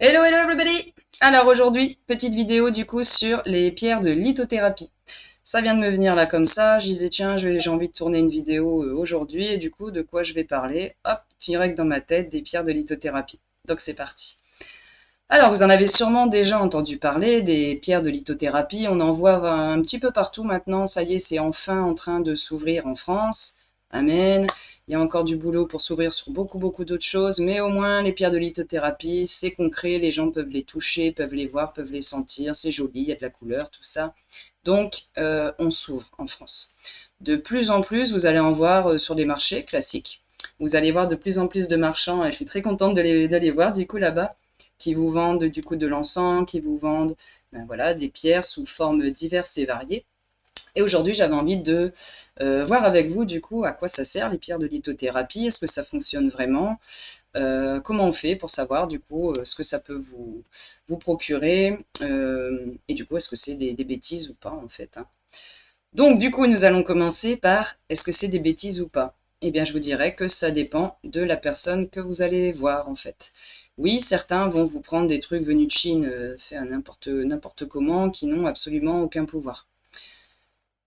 Hello, hello everybody! Alors aujourd'hui, petite vidéo du coup sur les pierres de lithothérapie. Ça vient de me venir là comme ça, je disais tiens, j'ai envie de tourner une vidéo aujourd'hui et du coup de quoi je vais parler? Hop, direct dans ma tête, des pierres de lithothérapie. Donc c'est parti. Alors vous en avez sûrement déjà entendu parler des pierres de lithothérapie, on en voit un petit peu partout maintenant, ça y est, c'est enfin en train de s'ouvrir en France. Amen. Il y a encore du boulot pour s'ouvrir sur beaucoup d'autres choses, mais au moins les pierres de lithothérapie, c'est concret, les gens peuvent les toucher, peuvent les voir, peuvent les sentir, c'est joli, il y a de la couleur, tout ça. Donc on s'ouvre en France. De plus en plus, vous allez en voir sur des marchés classiques. Vous allez voir de plus en plus de marchands, et je suis très contente de les voir du coup là-bas, qui vous vendent du coup de l'encens, qui vous vendent ben voilà, des pierres sous formes diverses et variées. Et aujourd'hui, j'avais envie de voir avec vous du coup à quoi ça sert les pierres de lithothérapie, est-ce que ça fonctionne vraiment, comment on fait pour savoir du coup ce que ça peut vous procurer, et du coup est-ce que c'est des bêtises ou pas en fait, hein. Donc du coup nous allons commencer par est-ce que c'est des bêtises ou pas? Eh bien je vous dirais que ça dépend de la personne que vous allez voir en fait. Oui, certains vont vous prendre des trucs venus de Chine, faits à n'importe comment, qui n'ont absolument aucun pouvoir.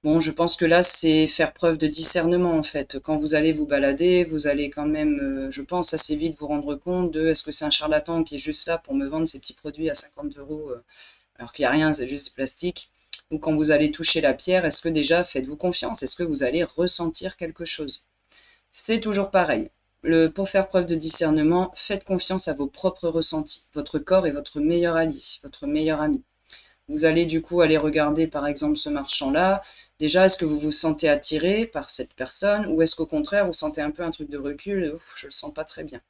Bon, je pense que là, c'est faire preuve de discernement, en fait. Quand vous allez vous balader, vous allez quand même, je pense, assez vite vous rendre compte de est-ce que c'est un charlatan qui est juste là pour me vendre ces petits produits à 50 euros, alors qu'il n'y a rien, c'est juste du plastique. Ou quand vous allez toucher la pierre, est-ce que déjà, faites-vous confiance? Est-ce que vous allez ressentir quelque chose? C'est toujours pareil. Pour faire preuve de discernement, faites confiance à vos propres ressentis. Votre corps est votre meilleur allié, votre meilleur ami. Vous allez du coup aller regarder par exemple ce marchand-là. Déjà, est-ce que vous vous sentez attiré par cette personne ou est-ce qu'au contraire vous sentez un peu un truc de recul? Ouf, je le sens pas très bien.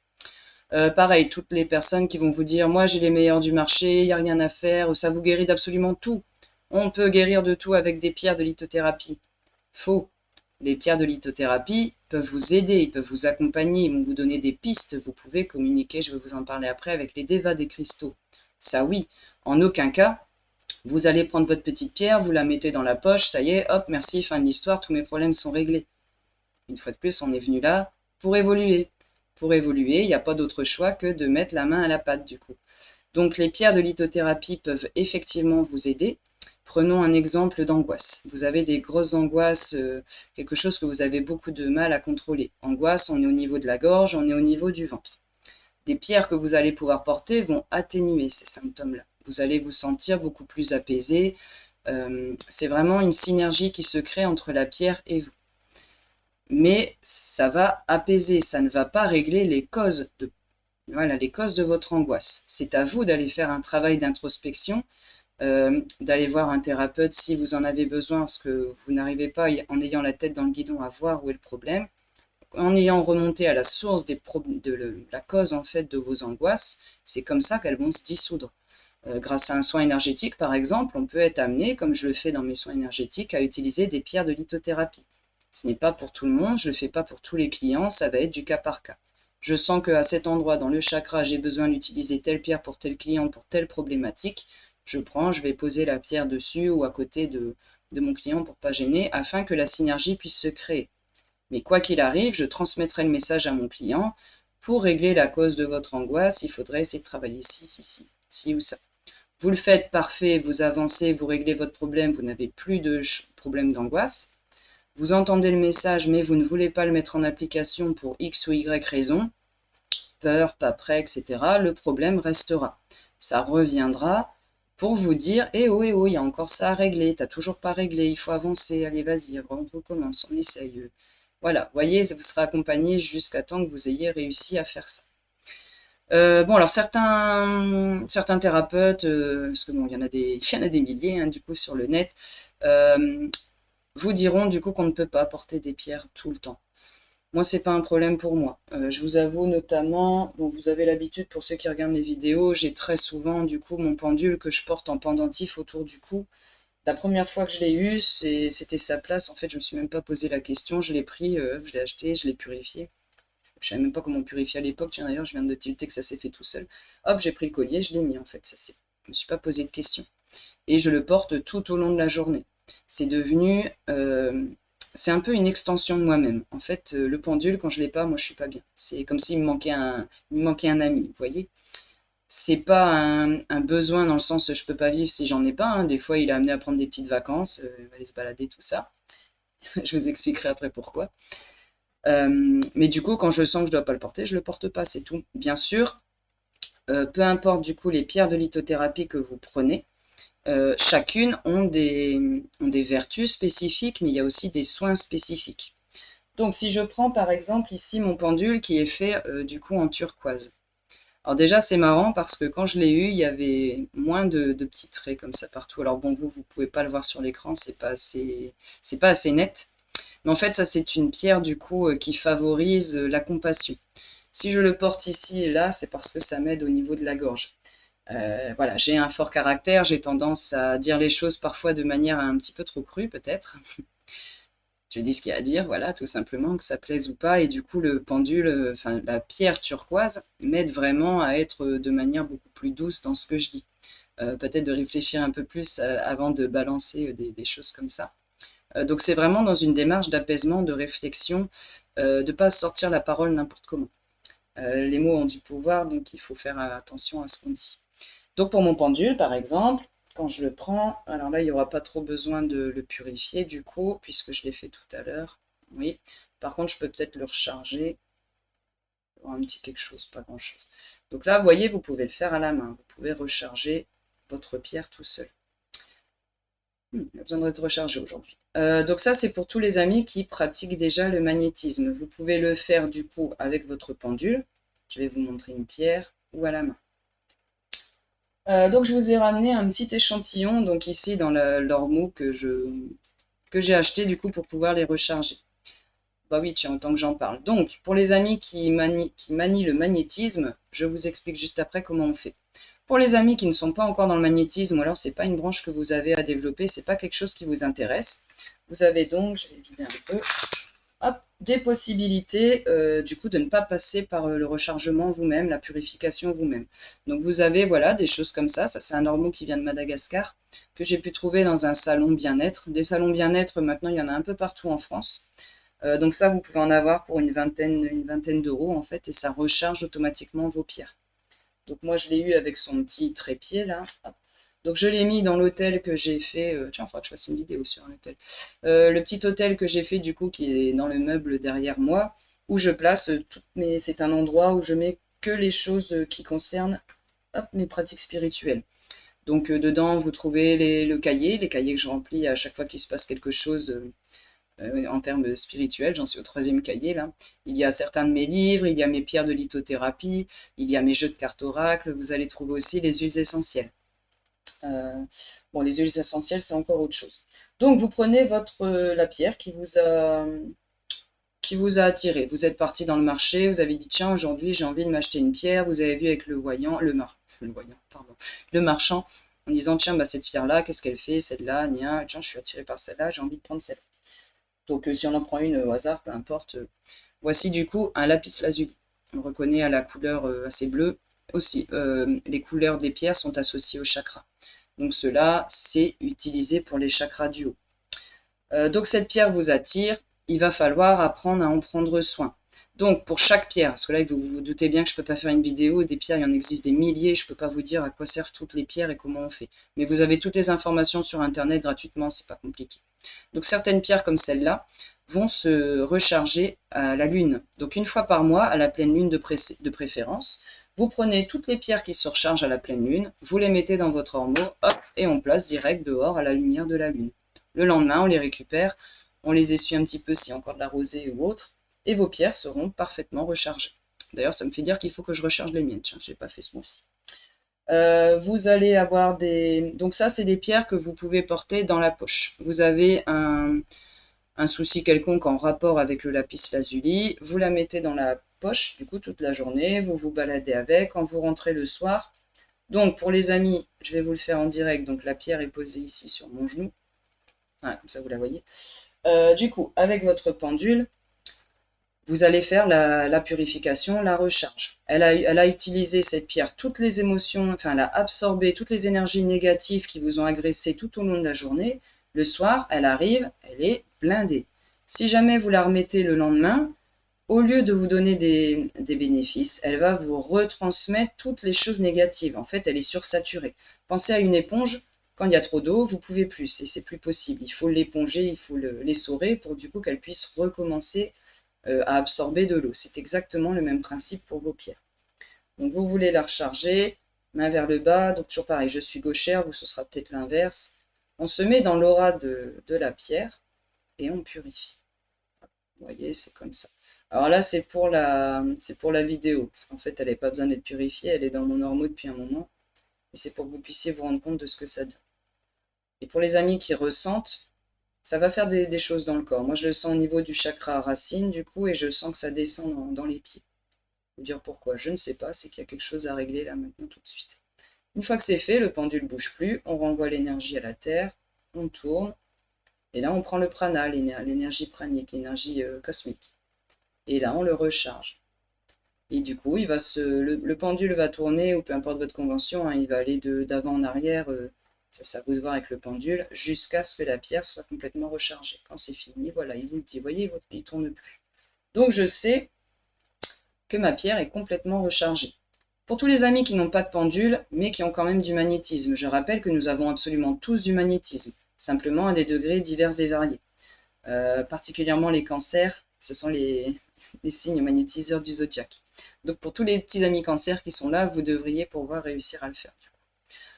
Pareil, toutes les personnes qui vont vous dire moi j'ai les meilleurs du marché, il n'y a rien à faire, ça vous guérit d'absolument tout. On peut guérir de tout avec des pierres de lithothérapie. Faux. Les pierres de lithothérapie peuvent vous aider, ils peuvent vous accompagner, ils vont vous donner des pistes, vous pouvez communiquer, je vais vous en parler après, avec les devas des cristaux. Ça oui, en aucun cas, vous allez prendre votre petite pierre, vous la mettez dans la poche, ça y est, hop, merci, fin de l'histoire, tous mes problèmes sont réglés. Une fois de plus, on est venu là pour évoluer. Pour évoluer, il n'y a pas d'autre choix que de mettre la main à la pâte du coup. Donc les pierres de lithothérapie peuvent effectivement vous aider. Prenons un exemple d'angoisse. Vous avez des grosses angoisses, quelque chose que vous avez beaucoup de mal à contrôler. Angoisse, on est au niveau de la gorge, on est au niveau du ventre. Des pierres que vous allez pouvoir porter vont atténuer ces symptômes-là. Vous allez vous sentir beaucoup plus apaisé. C'est vraiment une synergie qui se crée entre la pierre et vous. Mais ça va apaiser, ça ne va pas régler les causes de votre angoisse. C'est à vous d'aller faire un travail d'introspection, d'aller voir un thérapeute si vous en avez besoin, parce que vous n'arrivez pas, en ayant la tête dans le guidon, à voir où est le problème. En ayant remonté à la source de la cause en fait de vos angoisses, c'est comme ça qu'elles vont se dissoudre. Grâce à un soin énergétique, par exemple, on peut être amené, comme je le fais dans mes soins énergétiques, à utiliser des pierres de lithothérapie. Ce n'est pas pour tout le monde, je ne le fais pas pour tous les clients, ça va être du cas par cas. Je sens qu'à cet endroit dans le chakra, j'ai besoin d'utiliser telle pierre pour tel client, pour telle problématique. Je prends, je vais poser la pierre dessus ou à côté de mon client pour pas gêner, afin que la synergie puisse se créer. Mais quoi qu'il arrive, je transmettrai le message à mon client. Pour régler la cause de votre angoisse, il faudrait essayer de travailler ci ou ça. Vous le faites parfait, vous avancez, vous réglez votre problème, vous n'avez plus de problème d'angoisse. Vous entendez le message, mais vous ne voulez pas le mettre en application pour X ou Y raison, peur, pas prêt, etc. Le problème restera. Ça reviendra pour vous dire eh oh, il y a encore ça à régler, t'as toujours pas réglé, il faut avancer, allez, vas-y, on recommence, on essaye. Voilà, voyez, vous serez accompagné jusqu'à temps que vous ayez réussi à faire ça. Bon, alors certains thérapeutes, parce que bon, il y en a des milliers hein, du coup sur le net, vous diront du coup qu'on ne peut pas porter des pierres tout le temps. Moi, c'est pas un problème pour moi. Je vous avoue notamment, bon, vous avez l'habitude pour ceux qui regardent les vidéos, j'ai très souvent du coup mon pendule que je porte en pendentif autour du cou. La première fois que je l'ai eu, c'était sa place. En fait, je me suis même pas posé la question. Je l'ai pris, je l'ai acheté, je l'ai purifié. Je savais même pas comment on purifiait à l'époque. Tiens, d'ailleurs, je viens de tilter que ça s'est fait tout seul. Hop, j'ai pris le collier, je l'ai mis en fait. Je me suis pas posé de questions. Et je le porte tout au long de la journée. C'est devenu, c'est un peu une extension de moi-même. En fait, le pendule, quand je l'ai pas, moi, je suis pas bien. C'est comme s'il me manquait il me manquait un ami, vous voyez. c'est pas un besoin dans le sens je peux pas vivre si j'en ai pas, hein. Des fois, il est amené à prendre des petites vacances, il va aller se balader, tout ça. Je vous expliquerai après pourquoi. Mais du coup, quand je sens que je dois pas le porter, je le porte pas, c'est tout. Bien sûr, peu importe du coup les pierres de lithothérapie que vous prenez, chacune ont des vertus spécifiques, mais il y a aussi des soins spécifiques. Donc si je prends par exemple ici mon pendule qui est fait du coup en turquoise. Alors déjà c'est marrant parce que quand je l'ai eu, il y avait moins de petits traits comme ça partout. Alors bon, vous pouvez pas le voir sur l'écran, c'est pas assez net. Mais en fait ça c'est une pierre du coup qui favorise la compassion. Si je le porte ici et là, c'est parce que ça m'aide au niveau de la gorge. Voilà, j'ai un fort caractère, j'ai tendance à dire les choses parfois de manière un petit peu trop crue peut-être. Je dis ce qu'il y a à dire, voilà, tout simplement, que ça plaise ou pas. Et du coup, le pendule, enfin la pierre turquoise, m'aide vraiment à être de manière beaucoup plus douce dans ce que je dis. Peut-être de réfléchir un peu plus avant de balancer des choses comme ça. Donc c'est vraiment dans une démarche d'apaisement, de réflexion, de ne pas sortir la parole n'importe comment. Les mots ont du pouvoir, donc il faut faire attention à ce qu'on dit. Donc pour mon pendule, par exemple, quand je le prends, alors là, il n'y aura pas trop besoin de le purifier du coup, puisque je l'ai fait tout à l'heure. Oui. Par contre, je peux peut-être le recharger. Un petit quelque chose, pas grand-chose. Donc là, vous voyez, vous pouvez le faire à la main. Vous pouvez recharger votre pierre tout seul. Il a besoin d'être rechargé aujourd'hui. Donc ça, c'est pour tous les amis qui pratiquent déjà le magnétisme. Vous pouvez le faire du coup avec votre pendule. Je vais vous montrer une pierre ou à la main. Donc je vous ai ramené un petit échantillon, donc ici dans l'ormeau que j'ai acheté du coup pour pouvoir les recharger. Bah oui, tiens, autant que j'en parle. Donc, pour les amis qui manient le magnétisme, je vous explique juste après comment on fait. Pour les amis qui ne sont pas encore dans le magnétisme, ou alors c'est pas une branche que vous avez à développer, c'est pas quelque chose qui vous intéresse, vous avez donc, je vais vider un peu, hop, des possibilités du coup de ne pas passer par le rechargement vous-même, la purification vous-même. Donc vous avez voilà des choses comme ça c'est un ormeau qui vient de Madagascar, que j'ai pu trouver dans un salon bien-être. Des salons bien-être, maintenant il y en a un peu partout en France. Donc ça, vous pouvez en avoir pour une vingtaine d'euros en fait, et ça recharge automatiquement vos pierres. Donc moi, je l'ai eu avec son petit trépied là. Hop. Donc je l'ai mis dans l'hôtel que j'ai fait. Tiens, il faudra que je fasse une vidéo sur un hôtel. Le petit hôtel que j'ai fait du coup, qui est dans le meuble derrière moi, où je place toutes mes. C'est un endroit où je mets que les choses qui concernent hop, mes pratiques spirituelles. Donc dedans, vous trouvez les cahiers que je remplis à chaque fois qu'il se passe quelque chose. En termes spirituels, j'en suis au 3e cahier là. Il y a certains de mes livres, il y a mes pierres de lithothérapie, il y a mes jeux de cartes oracle, vous allez trouver aussi les huiles essentielles. Bon, les huiles essentielles, c'est encore autre chose. Donc, vous prenez la pierre qui vous a attiré. Vous êtes parti dans le marché, vous avez dit tiens, aujourd'hui j'ai envie de m'acheter une pierre, vous avez vu avec le marchand, en disant tiens, bah, cette pierre-là, qu'est-ce qu'elle fait, celle-là, tiens, je suis attiré par celle-là, j'ai envie de prendre celle-là. Donc si on en prend une au hasard, peu importe. Voici du coup un lapis lazuli. On reconnaît à la couleur assez bleue. Aussi, les couleurs des pierres sont associées aux chakras. Donc cela, c'est utilisé pour les chakras du haut. Donc cette pierre vous attire, il va falloir apprendre à en prendre soin. Donc pour chaque pierre, parce que là vous vous doutez bien que je ne peux pas faire une vidéo, des pierres il y en existe des milliers, je ne peux pas vous dire à quoi servent toutes les pierres et comment on fait. Mais vous avez toutes les informations sur internet gratuitement, c'est pas compliqué. Donc certaines pierres comme celle-là vont se recharger à la lune. Donc une fois par mois, à la pleine lune de préférence, vous prenez toutes les pierres qui se rechargent à la pleine lune, vous les mettez dans votre ormeau, hop, et on place direct dehors à la lumière de la lune. Le lendemain, on les récupère, on les essuie un petit peu s'il y a encore de la rosée ou autre, et vos pierres seront parfaitement rechargées. D'ailleurs, ça me fait dire qu'il faut que je recharge les miennes. Tiens, je n'ai pas fait ce mois-ci. Vous allez avoir des... Donc ça, c'est des pierres que vous pouvez porter dans la poche. Vous avez un souci quelconque en rapport avec le lapis lazuli, vous la mettez dans la poche, du coup, toute la journée, vous vous baladez avec, quand vous rentrez le soir. Donc, pour les amis, je vais vous le faire en direct, donc la pierre est posée ici sur mon genou. Voilà, comme ça, vous la voyez. Du coup, avec votre pendule, vous allez faire la purification, la recharge. Elle a utilisé cette pierre, toutes les émotions, enfin, elle a absorbé toutes les énergies négatives qui vous ont agressé tout au long de la journée. Le soir, elle arrive, elle est blindée. Si jamais vous la remettez le lendemain, au lieu de vous donner des bénéfices, elle va vous retransmettre toutes les choses négatives. En fait, elle est sursaturée. Pensez à une éponge, quand il y a trop d'eau, vous pouvez plus, et c'est plus possible. Il faut l'éponger, il faut l'essorer pour du coup qu'elle puisse recommencer à absorber de l'eau. C'est exactement le même principe pour vos pierres. Donc vous voulez la recharger, main vers le bas, donc toujours pareil, je suis gauchère, vous ce sera peut-être l'inverse. On se met dans l'aura de la pierre et on purifie. Vous voyez, c'est comme ça. Alors là, c'est pour la vidéo, parce qu'en fait, elle n'avait pas besoin d'être purifiée, elle est dans mon ormeau depuis un moment, et c'est pour que vous puissiez vous rendre compte de ce que ça donne. Et pour les amis qui ressentent, ça va faire des choses dans le corps. Moi, je le sens au niveau du chakra racine, du coup, et je sens que ça descend dans les pieds. Vous dire pourquoi, je ne sais pas, c'est qu'il y a quelque chose à régler là maintenant tout de suite. Une fois que c'est fait, le pendule ne bouge plus, on renvoie l'énergie à la terre, on tourne, et là on prend le prana, l'énergie pranique, l'énergie cosmique. Et là on le recharge. Et du coup, le pendule va tourner, ou peu importe votre convention, hein, il va aller d'avant en arrière, ça vous de voir avec le pendule, jusqu'à ce que la pierre soit complètement rechargée. Quand c'est fini, voilà, il vous le dit, vous voyez, il ne tourne plus. Donc je sais que ma pierre est complètement rechargée. Pour tous les amis qui n'ont pas de pendule, mais qui ont quand même du magnétisme, je rappelle que nous avons absolument tous du magnétisme, simplement à des degrés divers et variés. Particulièrement les cancers, ce sont les signes magnétiseurs du zodiaque. Donc pour tous les petits amis cancers qui sont là, vous devriez pouvoir réussir à le faire.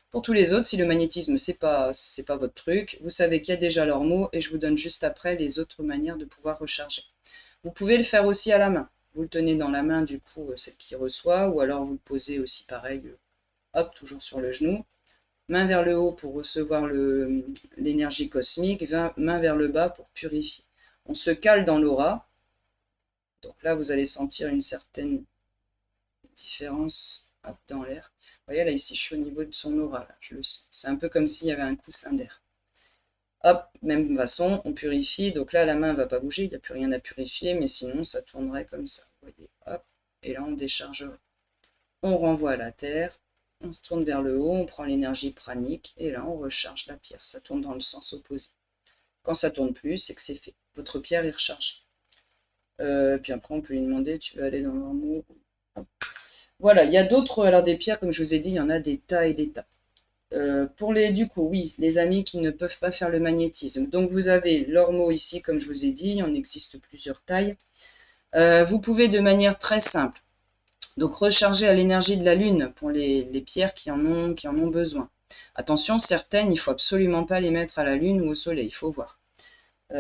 Pour tous les autres, si le magnétisme c'est pas votre truc, vous savez qu'il y a déjà leurs mots et je vous donne juste après les autres manières de pouvoir recharger. Vous pouvez le faire aussi à la main. Vous le tenez dans la main, du coup, celle qui reçoit, ou alors vous le posez aussi pareil, hop, toujours sur le genou. Main vers le haut pour recevoir l'énergie cosmique, main vers le bas pour purifier. On se cale dans l'aura. Donc là, vous allez sentir une certaine différence hop, dans l'air. Vous voyez, là, ici, je suis au niveau de son aura, là, je le sens. C'est un peu comme s'il y avait un coussin d'air. Hop, même façon, on purifie. Donc là, la main ne va pas bouger, il n'y a plus rien à purifier, mais sinon, ça tournerait comme ça. Vous voyez, hop, et là, on déchargerait. On renvoie à la terre, on se tourne vers le haut, on prend l'énergie pranique, et là, on recharge la pierre. Ça tourne dans le sens opposé. Quand ça tourne plus, c'est que c'est fait. Votre pierre est rechargée. Puis après, on peut lui demander, tu veux aller dans l'ormeau? Voilà, il y a d'autres, alors des pierres, comme je vous ai dit, il y en a des tas et des tas. Du coup, oui, les amis qui ne peuvent pas faire le magnétisme. Donc, vous avez l'ormeau ici, comme je vous ai dit, il en existe plusieurs tailles. Vous pouvez de manière très simple, donc recharger à l'énergie de la lune pour les pierres qui en ont besoin. Attention, certaines, il ne faut absolument pas les mettre à la lune ou au soleil, il faut voir.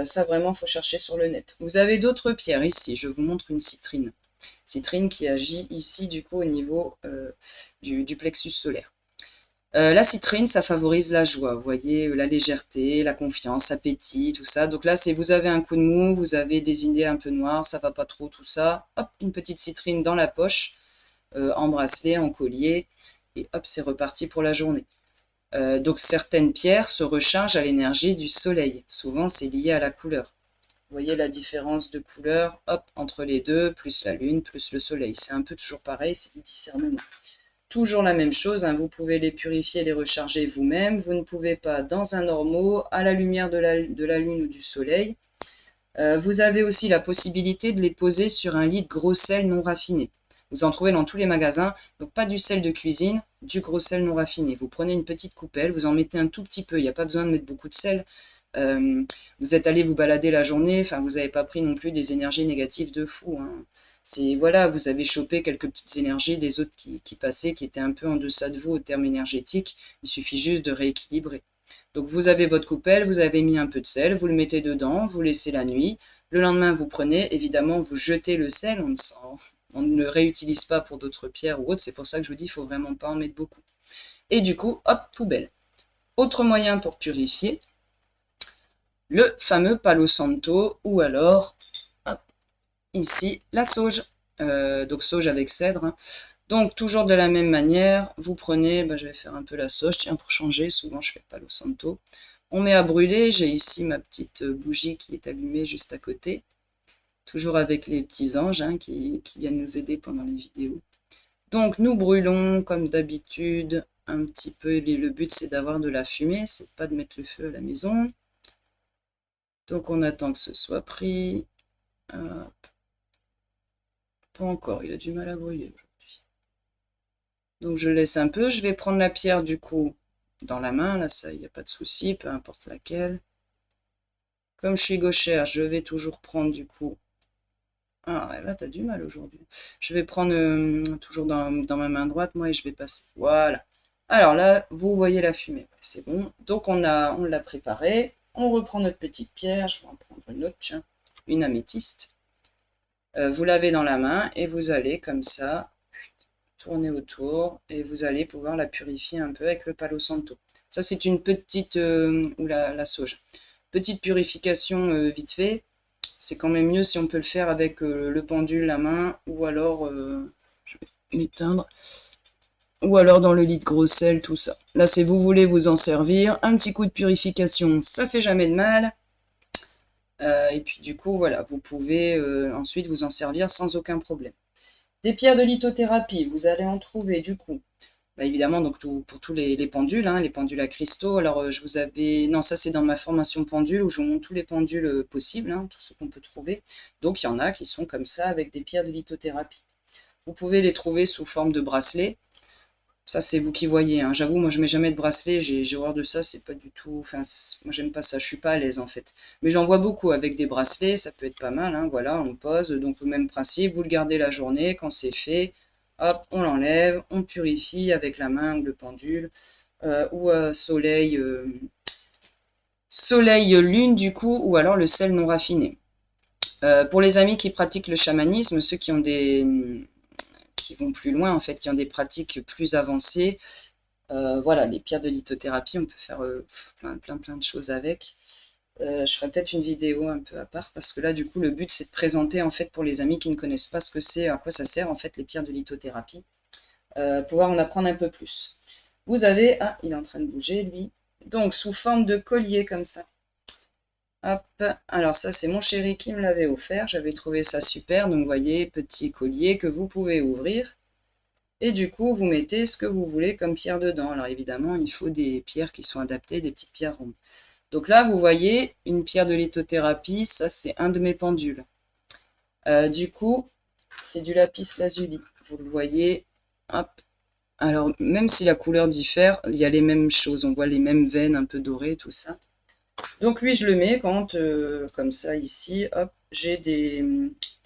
Ça, vraiment, il faut chercher sur le net. Vous avez d'autres pierres ici, je vous montre une citrine. Citrine qui agit ici, du coup, au niveau du plexus solaire. La citrine, ça favorise la joie, vous voyez, la légèreté, la confiance, l'appétit, tout ça. Donc là, c'est vous avez un coup de mou, vous avez des idées un peu noires, ça va pas trop, tout ça. Hop, une petite citrine dans la poche, en bracelet, en collier, et hop, c'est reparti pour la journée. Donc certaines pierres se rechargent à l'énergie du soleil. Souvent, c'est lié à la couleur. Vous voyez la différence de couleur, hop, entre les deux, plus la lune, plus le soleil. C'est un peu toujours pareil, c'est du discernement. Toujours la même chose, hein, vous pouvez les purifier, les recharger vous-même. Vous ne pouvez pas dans un ormeau, à la lumière de la lune ou du soleil. Vous avez aussi la possibilité de les poser sur un lit de gros sel non raffiné. Vous en trouvez dans tous les magasins, donc pas du sel de cuisine, du gros sel non raffiné. Vous prenez une petite coupelle, vous en mettez un tout petit peu, il n'y a pas besoin de mettre beaucoup de sel. Vous êtes allé vous balader la journée, enfin vous n'avez pas pris non plus des énergies négatives de fou, hein. Voilà, vous avez chopé quelques petites énergies des autres qui passaient, qui étaient un peu en deçà de vous au terme énergétique. Il suffit juste de rééquilibrer. Donc vous avez votre coupelle, vous avez mis un peu de sel, vous le mettez dedans, vous laissez la nuit. Le lendemain, vous prenez, évidemment, vous jetez le sel, on ne le réutilise pas pour d'autres pierres ou autres. C'est pour ça que je vous dis, il ne faut vraiment pas en mettre beaucoup. Et du coup, hop, poubelle. Autre moyen pour purifier, le fameux Palo Santo ou alors ici la sauge, donc sauge avec cèdre, hein. Donc toujours de la même manière, vous prenez, je vais faire un peu la sauge, tiens pour changer, souvent je fais Palo Santo, on met à brûler, j'ai ici ma petite bougie qui est allumée juste à côté, toujours avec les petits anges hein, qui viennent nous aider pendant les vidéos. Donc nous brûlons comme d'habitude un petit peu, le but c'est d'avoir de la fumée, c'est pas de mettre le feu à la maison. Donc on attend que ce soit pris, hop. Pas encore, il a du mal à brûler aujourd'hui. Donc je laisse un peu, je vais prendre la pierre du coup dans la main, là ça, il n'y a pas de souci, peu importe laquelle. Comme je suis gauchère, je vais toujours prendre du coup... Ah ouais, là t'as du mal aujourd'hui. Je vais prendre toujours dans ma main droite, moi, et je vais passer. Voilà. Alors là, vous voyez la fumée, ouais, c'est bon. Donc on l'a préparé. On reprend notre petite pierre, je vais en prendre une autre, tiens, une améthyste. Vous l'avez dans la main et vous allez comme ça tourner autour et vous allez pouvoir la purifier un peu avec le Palo Santo. Ça c'est une petite, ou la sauge. Petite purification vite fait. C'est quand même mieux si on peut le faire avec le pendule, la main, ou alors, je vais m'éteindre, ou alors dans le lit de gros sel, tout ça. Là, si vous voulez vous en servir, un petit coup de purification, ça fait jamais de mal. Et puis du coup, voilà, vous pouvez ensuite vous en servir sans aucun problème. Des pierres de lithothérapie, vous allez en trouver du coup. Bah, évidemment, donc pour tous les pendules, hein, les pendules à cristaux. Alors, je vous avais... Non, ça, c'est dans ma formation pendule où je vous montre tous les pendules possibles, hein, tous ceux qu'on peut trouver. Donc, il y en a qui sont comme ça avec des pierres de lithothérapie. Vous pouvez les trouver sous forme de bracelets. Ça, c'est vous qui voyez, hein. J'avoue, moi, je mets jamais de bracelet. J'ai horreur de ça. C'est pas du tout... Enfin, moi, j'aime pas ça. Je suis pas à l'aise, en fait. Mais j'en vois beaucoup avec des bracelets. Ça peut être pas mal, hein. Voilà, on pose. Donc, le même principe. Vous le gardez la journée. Quand c'est fait, hop, on l'enlève. On purifie avec la main ou le pendule. Ou soleil lune du coup, ou alors le sel non raffiné. Pour les amis qui pratiquent le chamanisme, ceux qui vont plus loin en fait, qui ont des pratiques plus avancées, voilà, les pierres de lithothérapie, on peut faire plein de choses avec. Je ferai peut-être une vidéo un peu à part parce que là du coup le but c'est de présenter en fait pour les amis qui ne connaissent pas ce que c'est, à quoi ça sert en fait les pierres de lithothérapie, pouvoir en apprendre un peu plus. Vous avez, ah il est en train de bouger lui, donc sous forme de collier comme ça. Hop, alors ça c'est mon chéri qui me l'avait offert, j'avais trouvé ça super, donc vous voyez, petit collier que vous pouvez ouvrir, et du coup vous mettez ce que vous voulez comme pierre dedans. Alors évidemment il faut des pierres qui sont adaptées, des petites pierres rondes. Donc là vous voyez, une pierre de lithothérapie, ça c'est un de mes pendules. Du coup, c'est du lapis lazuli, vous le voyez, hop. Alors même si la couleur diffère, il y a les mêmes choses, on voit les mêmes veines un peu dorées, tout ça. Donc lui, je le mets quand, comme ça, ici, hop, j'ai des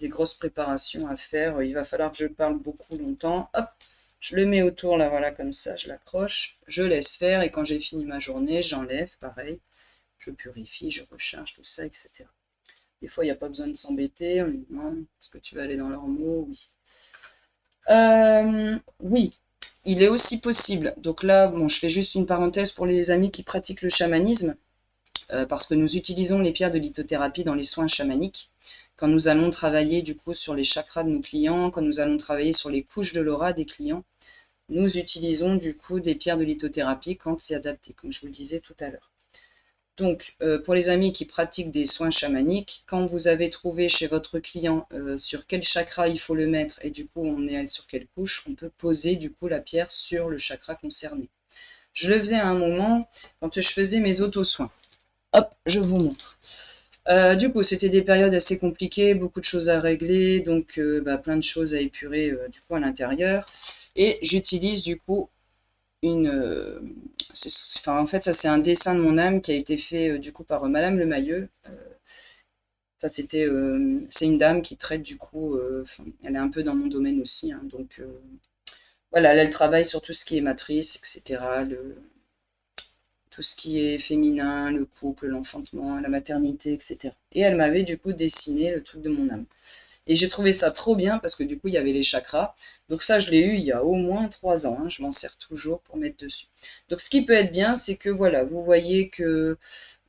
grosses préparations à faire. Il va falloir que je parle beaucoup longtemps. Hop, je le mets autour, là, voilà, comme ça, je l'accroche. Je laisse faire et quand j'ai fini ma journée, j'enlève, pareil. Je purifie, je recharge, tout ça, etc. Des fois, il n'y a pas besoin de s'embêter. On me demande, est-ce que tu vas aller dans leurs mots? Oui. Oui, il est aussi possible. Donc là, bon, je fais juste une parenthèse pour les amis qui pratiquent le chamanisme. Parce que nous utilisons les pierres de lithothérapie dans les soins chamaniques, quand nous allons travailler du coup sur les chakras de nos clients, quand nous allons travailler sur les couches de l'aura des clients, nous utilisons du coup des pierres de lithothérapie quand c'est adapté, comme je vous le disais tout à l'heure. Donc, pour les amis qui pratiquent des soins chamaniques, quand vous avez trouvé chez votre client sur quel chakra il faut le mettre, et du coup on est sur quelle couche, on peut poser du coup la pierre sur le chakra concerné. Je le faisais à un moment quand je faisais mes auto-soins. Hop, je vous montre. Du coup, c'était des périodes assez compliquées, beaucoup de choses à régler, donc plein de choses à épurer du coup à l'intérieur. Et j'utilise du coup en fait, ça c'est un dessin de mon âme qui a été fait du coup par Madame Lemayeux. C'est une dame qui traite du coup, elle est un peu dans mon domaine aussi, hein, donc voilà, elle travaille sur tout ce qui est matrice, etc. Tout ce qui est féminin, le couple, l'enfantement, la maternité, etc. Et elle m'avait du coup dessiné le truc de mon âme. Et j'ai trouvé ça trop bien parce que du coup il y avait les chakras. Donc ça je l'ai eu il y a au moins 3 ans, hein. Je m'en sers toujours pour mettre dessus. Donc ce qui peut être bien, c'est que voilà, vous voyez que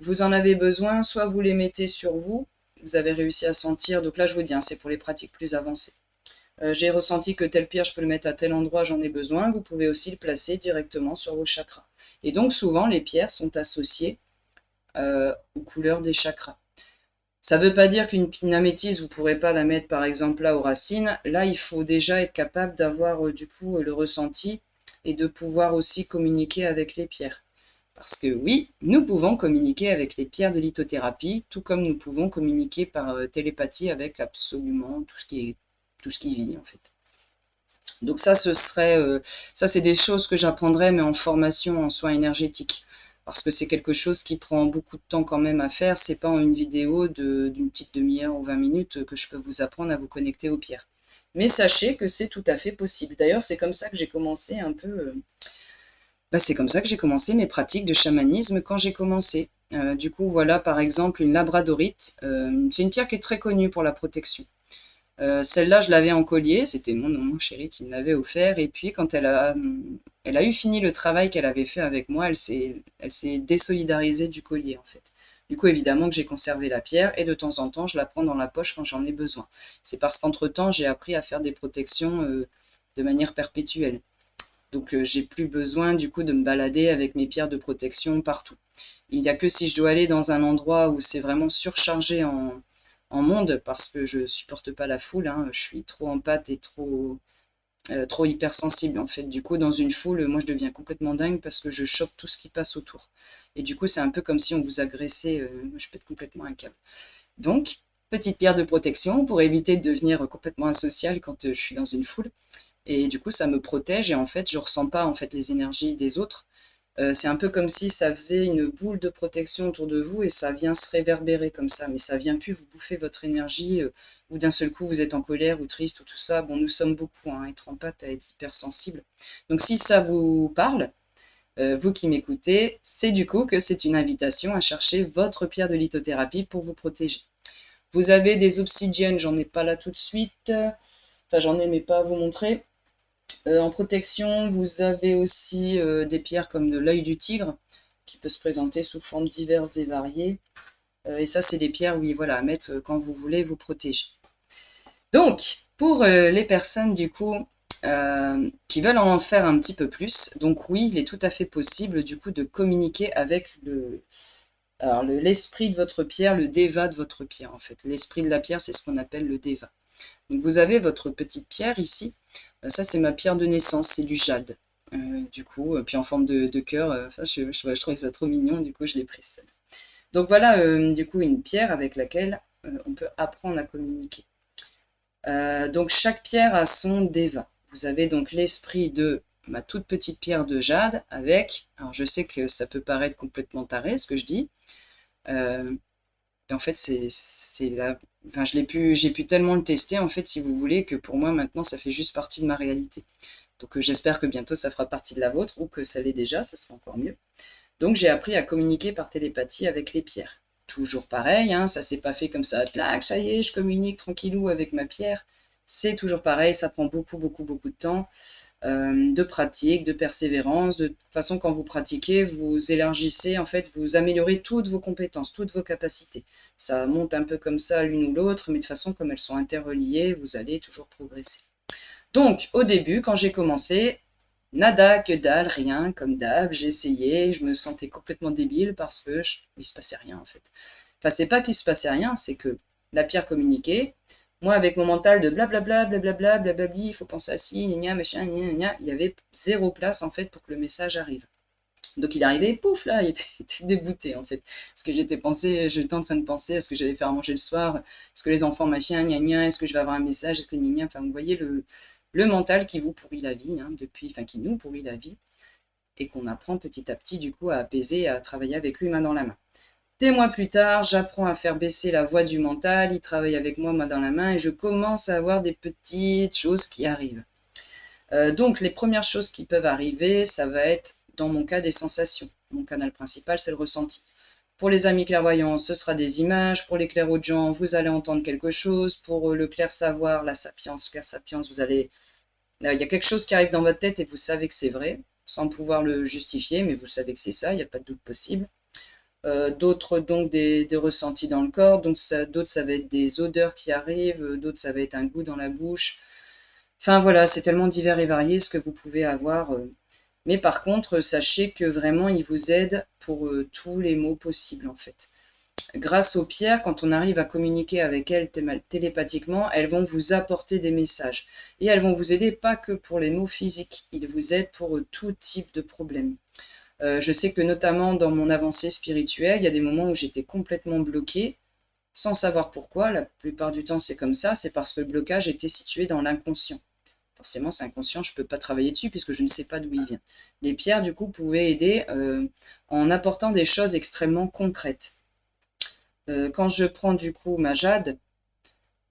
vous en avez besoin, soit vous les mettez sur vous, vous avez réussi à sentir, donc là je vous dis, hein, c'est pour les pratiques plus avancées. J'ai ressenti que telle pierre, je peux le mettre à tel endroit, j'en ai besoin. Vous pouvez aussi le placer directement sur vos chakras. Et donc souvent, les pierres sont associées aux couleurs des chakras. Ça ne veut pas dire qu'une améthyste, vous ne pourrez pas la mettre par exemple là aux racines. Là, il faut déjà être capable d'avoir du coup le ressenti et de pouvoir aussi communiquer avec les pierres. Parce que oui, nous pouvons communiquer avec les pierres de lithothérapie, tout comme nous pouvons communiquer par télépathie avec absolument tout tout ce qui vit en fait. Donc ça, ça c'est des choses que j'apprendrai, mais en formation en soins énergétiques. Parce que c'est quelque chose qui prend beaucoup de temps quand même à faire. C'est pas en une vidéo d'une petite demi-heure ou 20 minutes que je peux vous apprendre à vous connecter aux pierres. Mais sachez que c'est tout à fait possible. D'ailleurs, c'est comme ça que j'ai commencé un peu... c'est comme ça que j'ai commencé mes pratiques de chamanisme quand j'ai commencé. Du coup, voilà par exemple une labradorite. C'est une pierre qui est très connue pour la protection. Celle-là, je l'avais en collier, c'était mon chéri qui me l'avait offert. Et puis, quand elle a eu fini le travail qu'elle avait fait avec moi, elle s'est désolidarisée du collier, en fait. Du coup, évidemment que j'ai conservé la pierre et de temps en temps, je la prends dans la poche quand j'en ai besoin. C'est parce qu'entre-temps, j'ai appris à faire des protections de manière perpétuelle. Donc, j'ai plus besoin, du coup, de me balader avec mes pierres de protection partout. Il n'y a que si je dois aller dans un endroit où c'est vraiment surchargé en monde, parce que je supporte pas la foule, hein, je suis trop en pâte et trop hypersensible en fait. Du coup, dans une foule, moi je deviens complètement dingue parce que je chope tout ce qui passe autour. Et du coup, c'est un peu comme si on vous agressait, je pète complètement un câble. Donc, petite pierre de protection pour éviter de devenir complètement asocial quand je suis dans une foule. Et du coup, ça me protège et en fait, je ressens pas en fait les énergies des autres. C'est un peu comme si ça faisait une boule de protection autour de vous et ça vient se réverbérer comme ça, mais ça vient plus vous bouffer votre énergie, ou d'un seul coup vous êtes en colère ou triste ou tout ça. Bon, nous sommes beaucoup, hein, être en pâte à être hypersensible. Donc si ça vous parle, vous qui m'écoutez, c'est du coup que c'est une invitation à chercher votre pierre de lithothérapie pour vous protéger. Vous avez des obsidiennes, j'en ai pas là tout de suite, enfin j'en ai mais pas à vous montrer. En protection, vous avez aussi des pierres comme de l'œil du tigre, qui peut se présenter sous formes diverses et variées. Et ça, c'est des pierres, oui, voilà, à mettre quand vous voulez vous protéger. Donc, pour les personnes, du coup, qui veulent en faire un petit peu plus, donc oui, il est tout à fait possible, du coup, de communiquer avec l'esprit de votre pierre, le deva de votre pierre, en fait. L'esprit de la pierre, c'est ce qu'on appelle le deva. Donc, vous avez votre petite pierre ici. Ça, c'est ma pierre de naissance, c'est du jade. Du coup, puis en forme de cœur, je trouvais ça trop mignon, du coup, je l'ai prise. Donc voilà, du coup, une pierre avec laquelle on peut apprendre à communiquer. Donc chaque pierre a son deva. Vous avez donc l'esprit de ma toute petite pierre de jade avec, alors je sais que ça peut paraître complètement taré ce que je dis, en fait enfin j'ai pu tellement le tester en fait si vous voulez que pour moi maintenant ça fait juste partie de ma réalité. Donc j'espère que bientôt ça fera partie de la vôtre ou que ça l'est déjà, ce sera encore mieux. Donc j'ai appris à communiquer par télépathie avec les pierres. Toujours pareil, hein, ça s'est pas fait comme ça, clac, ça y est, je communique tranquillou avec ma pierre. C'est toujours pareil, ça prend beaucoup de temps, de pratique, de persévérance. De toute façon, quand vous pratiquez, vous élargissez, en fait, vous améliorez toutes vos compétences, toutes vos capacités. Ça monte un peu comme ça l'une ou l'autre, mais de toute façon, comme elles sont interreliées, vous allez toujours progresser. Donc, au début, quand j'ai commencé, nada, que dalle, rien, comme d'hab, j'ai essayé, je me sentais complètement débile parce que il se passait rien en fait. Enfin, c'est pas qu'il se passait rien, c'est que la pierre communiquait. Moi, avec mon mental de blablabla, blablabla, blablabli, il faut penser à ci, gna, machin, gna, il y avait zéro place en fait pour que le message arrive. Donc il arrivait, pouf là, il était dégoûté en fait. Parce que j'étais en train de penser à ce que j'allais faire à manger le soir, est-ce que les enfants machin, gna gna, est-ce que je vais avoir un message, est-ce que gna gna, enfin vous voyez le mental qui vous pourrit la vie, hein, enfin qui nous pourrit la vie, et qu'on apprend petit à petit du coup à apaiser, à travailler avec lui main dans la main. Des mois plus tard, j'apprends à faire baisser la voix du mental, il travaille avec moi main dans la main, et je commence à avoir des petites choses qui arrivent. Donc les premières choses qui peuvent arriver, ça va être dans mon cas des sensations. Mon canal principal, c'est le ressenti. Pour les amis clairvoyants, ce sera des images. Pour les clairaudients, vous allez entendre quelque chose. Pour le clair savoir, la sapience, vous allez... Il y a quelque chose qui arrive dans votre tête et vous savez que c'est vrai, sans pouvoir le justifier, mais vous savez que c'est ça, il n'y a pas de doute possible. D'autres, donc, des ressentis dans le corps. Donc, d'autres, ça va être des odeurs qui arrivent. D'autres, ça va être un goût dans la bouche. Enfin, voilà, c'est tellement divers et varié ce que vous pouvez avoir. Mais par contre, sachez que vraiment, il vous aide pour tous les maux possibles, en fait. Grâce aux pierres, quand on arrive à communiquer avec elles télépathiquement, elles vont vous apporter des messages. Et elles vont vous aider pas que pour les maux physiques, ils vous aident pour tout type de problème. Je sais que notamment dans mon avancée spirituelle, il y a des moments où j'étais complètement bloquée. sans savoir pourquoi. La plupart du temps, c'est comme ça, c'est parce que le blocage était situé dans l'inconscient. Forcément, c'est inconscient, je ne peux pas travailler dessus puisque je ne sais pas d'où il vient. Les pierres, du coup, pouvaient aider en apportant des choses extrêmement concrètes. Quand je prends, du coup, ma jade,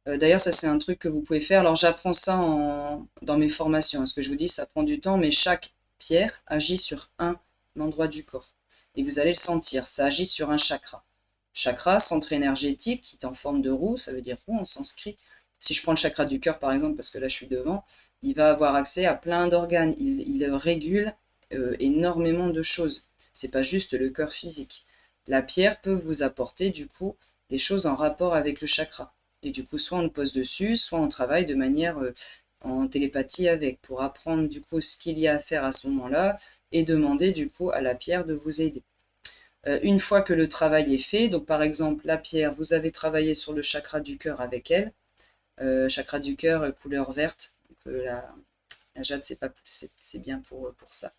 d'ailleurs, ça, c'est un truc que vous pouvez faire. Alors, j'apprends ça dans mes formations. Ce que je vous dis, ça prend du temps, mais chaque pierre agit sur un endroit du corps. Et vous allez le sentir, ça agit sur un chakra. Chakra, centre énergétique, qui est en forme de roue, ça veut dire roue en sanskrit. Si je prends le chakra du cœur, par exemple, parce que là, je suis devant, il va avoir accès à plein d'organes. Il régule énormément de choses. C'est pas juste le cœur physique. La pierre peut vous apporter, du coup, des choses en rapport avec le chakra. Et du coup, soit on le pose dessus, soit on travaille de manière en télépathie avec, pour apprendre du coup ce qu'il y a à faire à ce moment-là et demander du coup à la pierre de vous aider. Une fois que le travail est fait, donc par exemple la pierre, vous avez travaillé sur le chakra du cœur avec elle, chakra du cœur couleur verte, donc, la jade c'est bien pour ça.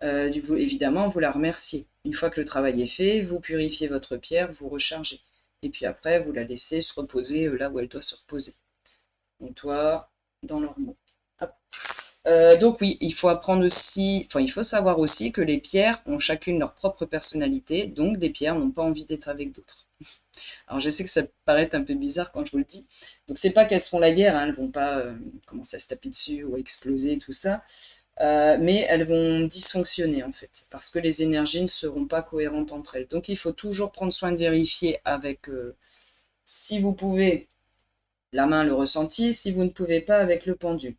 Évidemment, vous la remerciez. Une fois que le travail est fait, vous purifiez votre pierre, vous rechargez. Et puis après, vous la laissez se reposer là où elle doit se reposer. Nettoie dans leur mot. Donc oui, il faut apprendre aussi, enfin il faut savoir aussi que les pierres ont chacune leur propre personnalité, donc des pierres n'ont pas envie d'être avec d'autres. Alors je sais que ça peut paraître un peu bizarre quand je vous le dis. Donc c'est pas qu'elles se font la guerre, hein, elles vont pas commencer à se taper dessus ou à exploser tout ça. Mais elles vont dysfonctionner en fait, parce que les énergies ne seront pas cohérentes entre elles. Donc il faut toujours prendre soin de vérifier avec, si vous pouvez, la main, le ressenti, si vous ne pouvez pas, avec le pendule.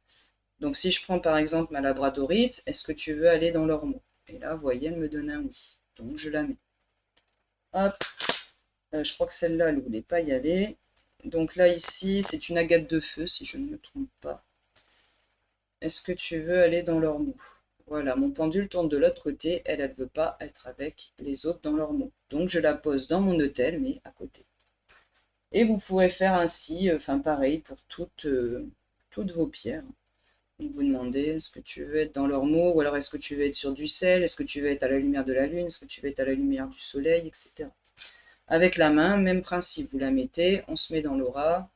Donc si je prends par exemple ma labradorite, est-ce que tu veux aller dans l'ormeau? Et là, vous voyez, elle me donne un oui. Donc je la mets. Hop, je crois que celle-là, elle ne voulait pas y aller. Donc là, ici, c'est une agate de feu, si je ne me trompe pas. Est-ce que tu veux aller dans l'ormeau? Voilà, mon pendule tourne de l'autre côté, elle ne veut pas être avec les autres dans l'ormeau. Donc je la pose dans mon hôtel, mais à côté. Et vous pourrez faire ainsi, enfin pareil, pour toutes vos pierres. Donc vous demandez, est-ce que tu veux être dans l'ormeau, ou alors est-ce que tu veux être sur du sel, est-ce que tu veux être à la lumière de la lune, est-ce que tu veux être à la lumière du soleil, etc. Avec la main, même principe, vous la mettez, on se met dans l'aura.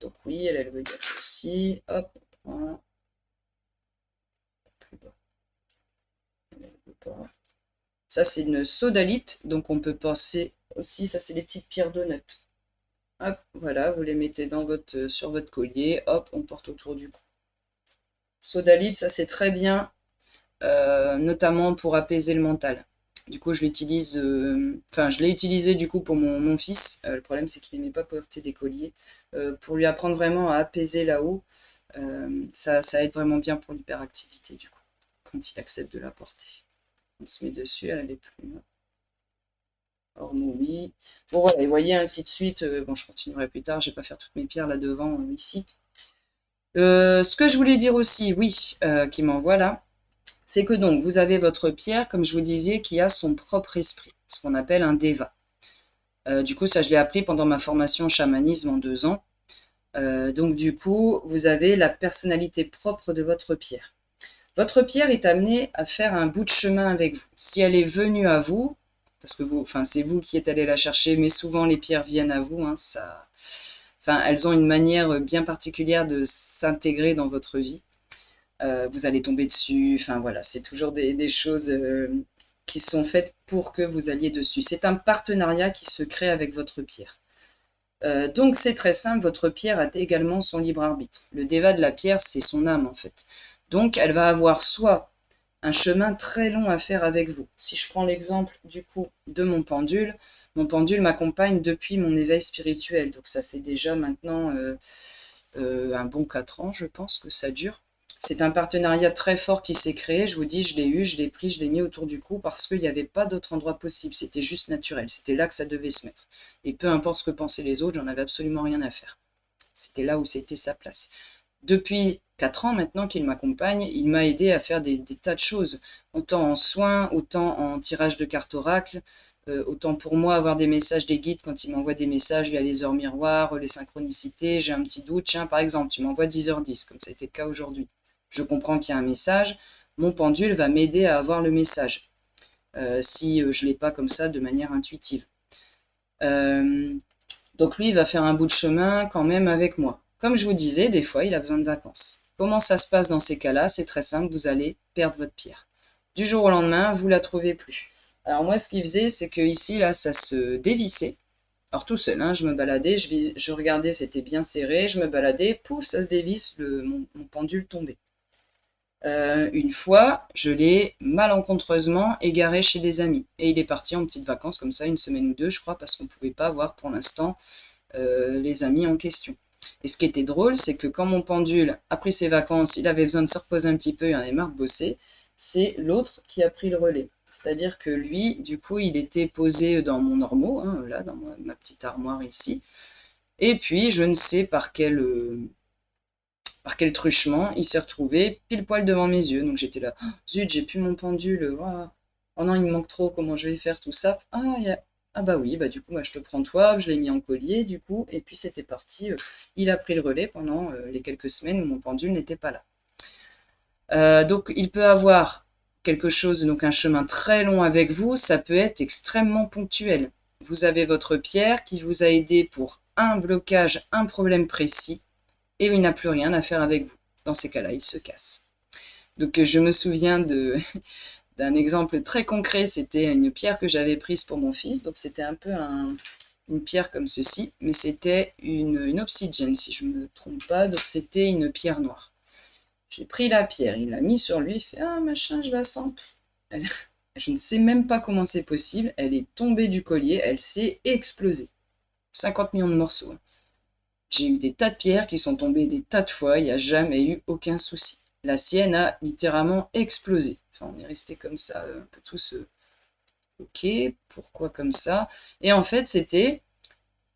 Donc oui, elle veut dire ceci, hop, on prend. Ça, c'est une sodalite, donc on peut penser aussi, ça, c'est des petites pierres donuts. Hop, voilà, vous les mettez sur votre collier, hop, on porte autour du cou. Sodalite, ça, c'est très bien, notamment pour apaiser le mental. Du coup, je l'utilise, je l'ai utilisé du coup pour mon fils. Le problème, c'est qu'il n'aimait pas porter des colliers. Pour lui apprendre vraiment à apaiser là-haut, ça aide vraiment bien pour l'hyperactivité, du coup, quand il accepte de la porter. On se met dessus, elle n'est plus. Ormeau, oui. Bon, voilà, et vous voyez, ainsi de suite. Bon, je continuerai plus tard, je ne vais pas faire toutes mes pierres là devant, ici. Ce que je voulais dire aussi, oui, qui m'envoie là, c'est que donc, vous avez votre pierre, comme je vous disais, qui a son propre esprit, ce qu'on appelle un deva. Du coup, ça, je l'ai appris pendant ma formation chamanisme en 2 ans. Donc, du coup, vous avez la personnalité propre de votre pierre. Votre pierre est amenée à faire un bout de chemin avec vous. Si elle est venue à vous, parce que c'est vous qui êtes allé la chercher, mais souvent les pierres viennent à vous, hein, elles ont une manière bien particulière de s'intégrer dans votre vie. Vous allez tomber dessus, voilà, c'est toujours des choses qui sont faites pour que vous alliez dessus. C'est un partenariat qui se crée avec votre pierre. Donc c'est très simple, votre pierre a également son libre arbitre. Le déva de la pierre, c'est son âme en fait. Donc elle va avoir soit un chemin très long à faire avec vous. Si je prends l'exemple du coup de mon pendule m'accompagne depuis mon éveil spirituel. Donc ça fait déjà maintenant un bon 4 ans, je pense que ça dure. C'est un partenariat très fort qui s'est créé. Je vous dis, je l'ai eu, je l'ai pris, je l'ai mis autour du cou parce qu'il n'y avait pas d'autre endroit possible. C'était juste naturel. C'était là que ça devait se mettre. Et peu importe ce que pensaient les autres, j'en avais absolument rien à faire. C'était là où c'était sa place. Depuis 4 ans maintenant qu'il m'accompagne, il m'a aidé à faire des tas de choses. Autant en soins, autant en tirage de cartes oracle, autant pour moi avoir des messages des guides quand ils m'envoient des messages via les heures miroirs, les synchronicités, j'ai un petit doute. Tiens, par exemple, tu m'envoies 10h10, comme ça a été le cas aujourd'hui. Je comprends qu'il y a un message, mon pendule va m'aider à avoir le message, si je ne l'ai pas comme ça de manière intuitive. Donc lui, il va faire un bout de chemin quand même avec moi. Comme je vous disais, des fois, il a besoin de vacances. Comment ça se passe dans ces cas-là? C'est très simple, vous allez perdre votre pierre. Du jour au lendemain, vous la trouvez plus. Alors moi, ce qu'il faisait, c'est que ici, là, ça se dévissait. Alors tout seul, hein, je me baladais, je regardais, c'était bien serré, je me baladais, pouf, ça se dévisse, mon pendule tombait. Une fois, je l'ai malencontreusement égaré chez des amis. Et il est parti en petites vacances, comme ça, une semaine ou deux, je crois, parce qu'on ne pouvait pas voir pour l'instant les amis en question. Et ce qui était drôle, c'est que quand mon pendule a pris ses vacances, il avait besoin de se reposer un petit peu, il en avait marre de bosser, c'est l'autre qui a pris le relais. C'est-à-dire que lui, du coup, il était posé dans mon ormeau, hein, là, dans ma petite armoire ici. Et puis, je ne sais par quel truchement, il s'est retrouvé pile poil devant mes yeux. Donc j'étais là, oh, zut, j'ai plus mon pendule, oh non, il me manque trop, comment je vais faire tout ça? Ah bah oui, bah du coup, bah, je te prends toi, je l'ai mis en collier, du coup, et puis c'était parti. Il a pris le relais pendant les quelques semaines où mon pendule n'était pas là. Donc il peut avoir quelque chose, donc un chemin très long avec vous, ça peut être extrêmement ponctuel. Vous avez votre pierre qui vous a aidé pour un blocage, un problème précis, et il n'a plus rien à faire avec vous. Dans ces cas-là, il se casse. Donc je me souviens d'un exemple très concret, c'était une pierre que j'avais prise pour mon fils, donc c'était un peu une pierre comme ceci, mais c'était une obsidienne si je ne me trompe pas, donc c'était une pierre noire. J'ai pris la pierre, il l'a mis sur lui, il fait « Ah machin, je la sens ». Je ne sais même pas comment c'est possible, elle est tombée du collier, elle s'est explosée. 50 millions de morceaux. J'ai eu des tas de pierres qui sont tombées des tas de fois, il n'y a jamais eu aucun souci. La sienne a littéralement explosé. Enfin, on est resté comme ça, un peu tous, ok, pourquoi comme ça? Et en fait, c'était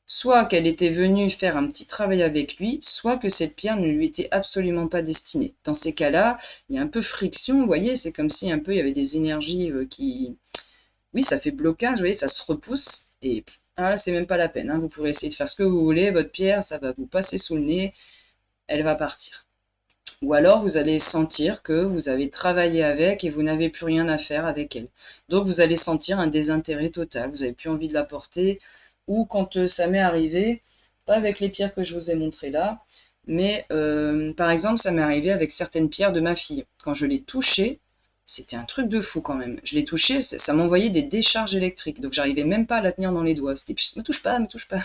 soit qu'elle était venue faire un petit travail avec lui, soit que cette pierre ne lui était absolument pas destinée. Dans ces cas-là, il y a un peu friction, vous voyez, c'est comme si un peu il y avait des énergies qui... Oui, ça fait blocage, vous voyez, ça se repousse, et là, c'est même pas la peine, hein. Vous pourrez essayer de faire ce que vous voulez, votre pierre, ça va vous passer sous le nez, elle va partir. Ou alors, vous allez sentir que vous avez travaillé avec et vous n'avez plus rien à faire avec elle. Donc, vous allez sentir un désintérêt total, vous n'avez plus envie de la porter, ou quand ça m'est arrivé, pas avec les pierres que je vous ai montrées là, mais par exemple, ça m'est arrivé avec certaines pierres de ma fille. Quand je les touchais, c'était un truc de fou quand même. Je l'ai touché, ça m'envoyait des décharges électriques. Donc j'arrivais même pas à la tenir dans les doigts. C'était me touche pas, me touche pas.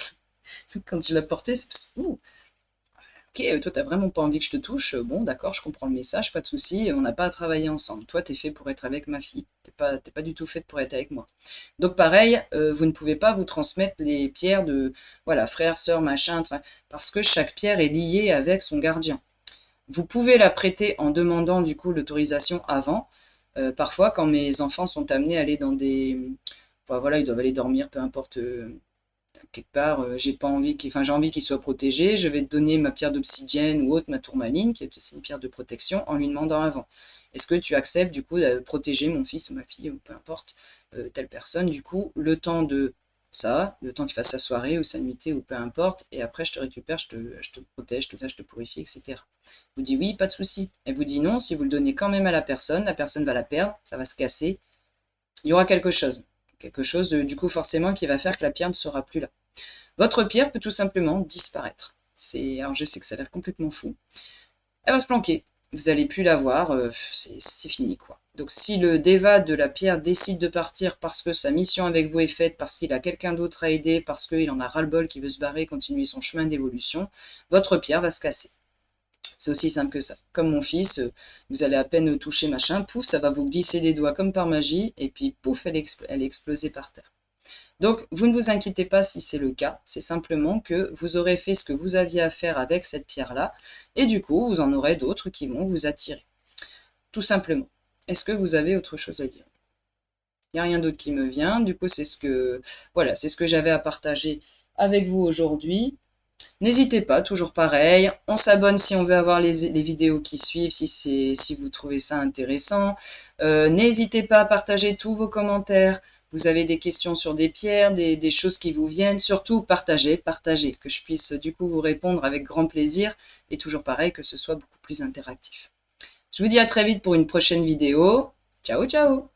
Quand je la portais, c'est ouh. Ok, toi t'as vraiment pas envie que je te touche. Bon, d'accord, je comprends le message, pas de souci. On n'a pas à travailler ensemble. Toi, t'es fait pour être avec ma fille. T'es pas du tout faite pour être avec moi. Donc pareil, vous ne pouvez pas vous transmettre les pierres de voilà frère, sœur, machin, parce que chaque pierre est liée avec son gardien. Vous pouvez la prêter en demandant du coup l'autorisation avant. Parfois, quand mes enfants sont amenés à aller dans des... Enfin, voilà, ils doivent aller dormir, peu importe, quelque part, j'ai pas envie j'ai envie qu'ils soient protégés, je vais te donner ma pierre d'obsidienne ou autre, ma tourmaline, qui est aussi une pierre de protection, en lui demandant avant. Est-ce que tu acceptes du coup de protéger mon fils ou ma fille, ou peu importe, telle personne, du coup, le temps de ça, le temps qu'il fasse sa soirée ou sa nuitée ou peu importe, et après je te récupère, je te protège, tout ça, je te purifie, etc. Vous dit oui, pas de souci. Elle vous dit non, si vous le donnez quand même à la personne va la perdre, ça va se casser, il y aura quelque chose. Quelque chose, du coup, forcément, qui va faire que la pierre ne sera plus là. Votre pierre peut tout simplement disparaître. Alors je sais que ça a l'air complètement fou. Elle va se planquer. Vous n'allez plus la voir, c'est fini quoi. Donc si le déva de la pierre décide de partir parce que sa mission avec vous est faite, parce qu'il a quelqu'un d'autre à aider, parce qu'il en a ras-le-bol, qui veut se barrer, continuer son chemin d'évolution, votre pierre va se casser. C'est aussi simple que ça. Comme mon fils, vous allez à peine toucher machin, pouf, ça va vous glisser des doigts comme par magie, et puis pouf, elle est explosée par terre. Donc, vous ne vous inquiétez pas si c'est le cas, c'est simplement que vous aurez fait ce que vous aviez à faire avec cette pierre-là, et du coup, vous en aurez d'autres qui vont vous attirer. Tout simplement. Est-ce que vous avez autre chose à dire? Il n'y a rien d'autre qui me vient, du coup, c'est ce que j'avais à partager avec vous aujourd'hui. N'hésitez pas, toujours pareil, on s'abonne si on veut avoir les vidéos qui suivent, si vous trouvez ça intéressant. N'hésitez pas à partager tous vos commentaires. Vous avez des questions sur des pierres, des choses qui vous viennent. Surtout, partagez, que je puisse du coup vous répondre avec grand plaisir. Et toujours pareil, que ce soit beaucoup plus interactif. Je vous dis à très vite pour une prochaine vidéo. Ciao, ciao!